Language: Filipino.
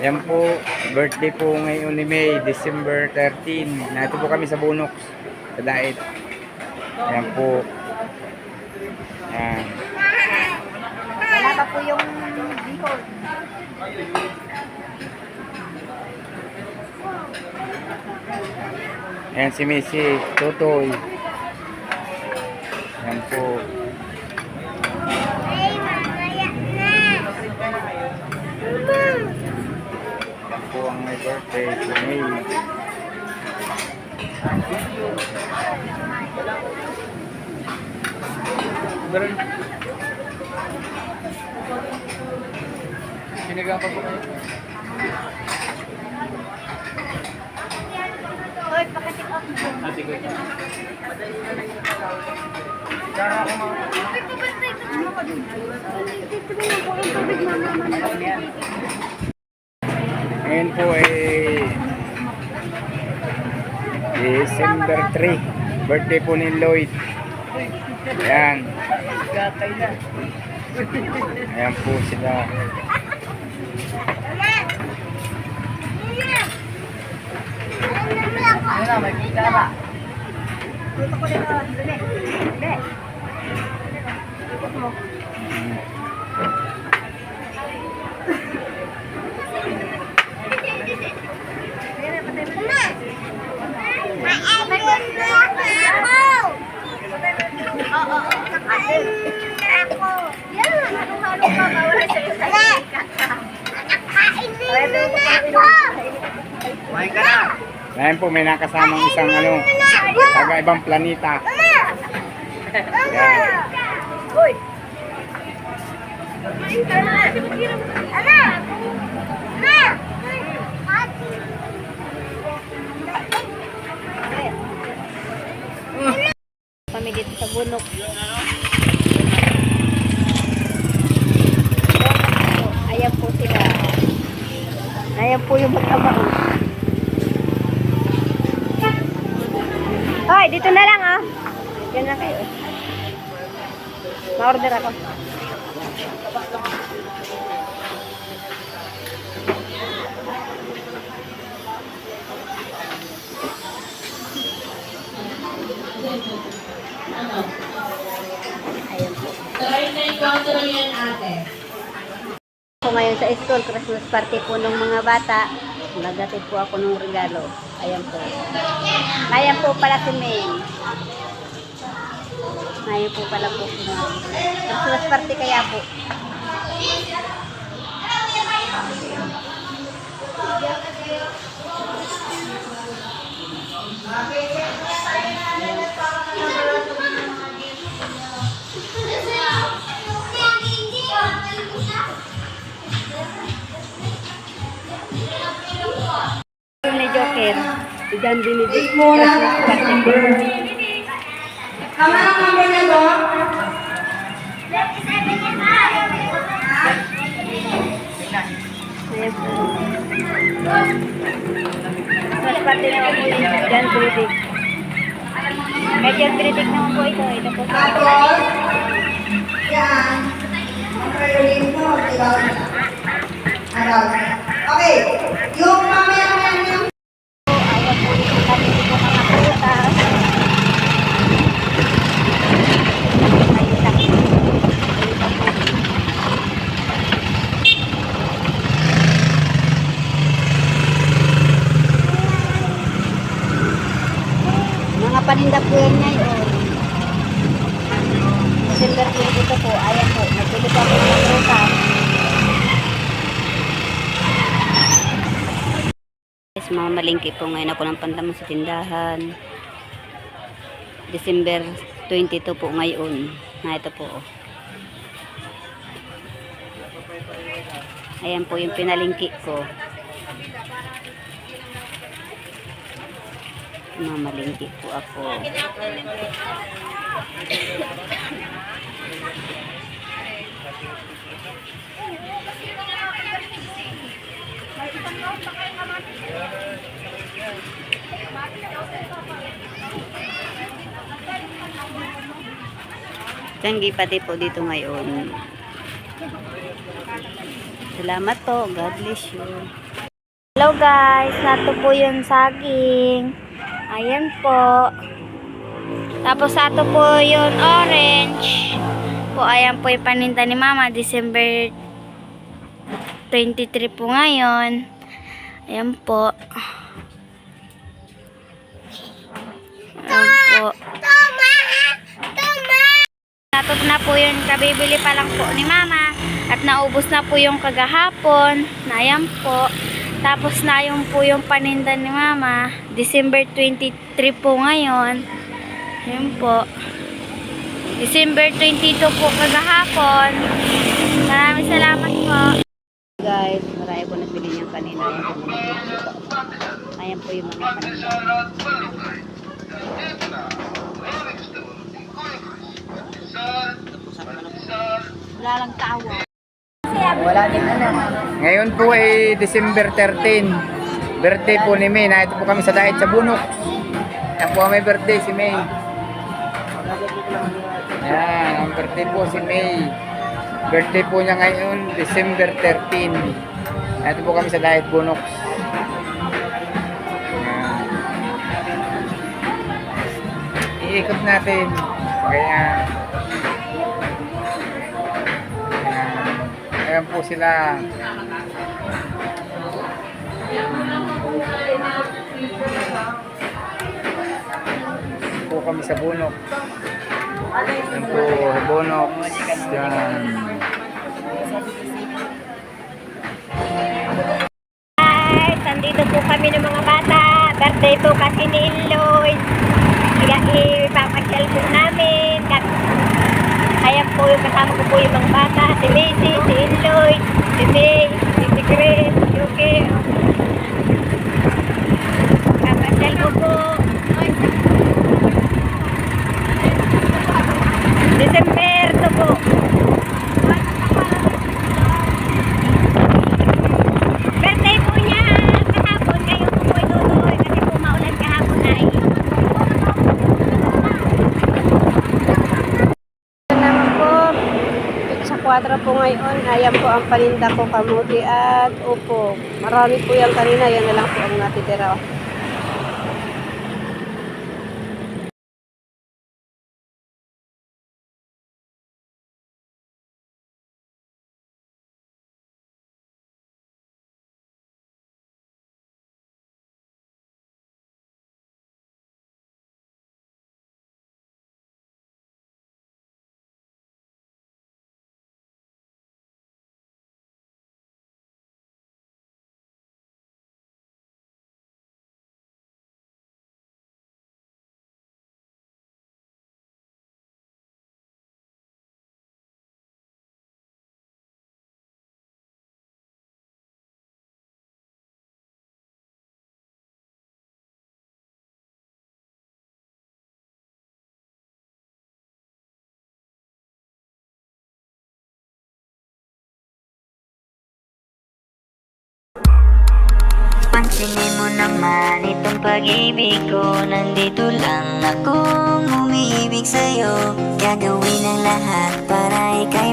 Yan po, birthday po ngayon ni May, December 13. Nandito po kami sa Bunox, sa Dait. Ayan po. Ayan. Wala pa po yung bihon. Ayan si Missy, Tutoy. Ayan po. Ayan po ang may birthday si May. Sinigang pa po kayo. Hoy, pakitik off mo. Sige. Ngayon po ay December 3, birthday po ni Lloyd. Ayan. Ayan po sila. May pita ba? Dito ko dito. Be. Ikot mo. Ayan po, may nakasamang isang taga ibang planeta. Ayan. Uy. Kami dito sa Bunok. Ayan po sila. Ayan po yung magkabao. Hoy, dito na lang ah. Yan na kayo. Ma-order ako. Ayan po. Try na encounter yan ate. Ako ngayon sa school, Christmas party po ng mga bata. Nagatid po ako ng regalo. Ayan po. Ayan po pala si May. Ayan po pala po si May. Christmas party kaya po. Ni Joker. Diyan dinidit mo na. Tama ang number na to? Ayan po. Mas pati naman po yung Diyan dinidit. Kaya Diyan dinidit naman po ito. Ito po. Tapos, yan. Ang priority mo, diba? Ano? Okay. Yung mamaya yung Ayan po yung kami dito mga prutas. Ayun lang. Mga paninda po yan ngayon. December po dito po. Ayan po. Nagbili po ako ng prutas. Mga malingki po ngayon ako ng panlaman sa tindahan. December 22 po ngayon. Ito po. Ayan po yung pinalingki ko. Mga malingki po ako. Tanggi pati po dito ngayon. Salamat po. God bless you. Hello guys, nato po yung saging. Ayan po. Tapos ato po yung orange. Po, ayan po yung paninda ni Mama. December 23 po ngayon. Ayan po. Ayan po. Natot na po yung kabibili pa lang po ni Mama. At naubos na po yung kagahapon. Ayan po. Tapos na yung po yung paninda ni Mama. December 23 po ngayon. Ayan po. December 22 po kagahapon. Maraming salamat po. Guys, marami po nagbili niyang kanina. Ayan po yung mga paninda. Wala lang tawa. Wala din Ngayon po ay December 13. Birthday po ni May. Nandito po kami sa diet sa Bunok. Yan po may birthday si May. Yan, ang birthday po si May. Birthday po niya ngayon, December 13. Nandito po kami sa diet Bunok. Iikot natin. Kaya ayan po sila. Po kami sa Bunok. Ayan po, Bunok. Yan. Guys, nandito po kami ng mga bata. Birthday po kasi ni Lloyd. Kaya ipapasyal po namin. Ayan po yung kasama ko po yung mga bata. Si Macy, si Lloyd, si May, si Grace, si Yuki. Papasyal ko po. December to po. Birthday po niya kahapon. Kayo po po ituloy kasi po maulan kahapon ay. Naman po. Sa 4 po ngayon. Ayan po ang paninda ko, kamuti at upo. Marami po yan kanina. Yan na lang po ang natitira. Pansinin mo naman itong pag-ibig ko. Nandito lang akong umibig sa'yo. Gagawin ang lahat para ika'y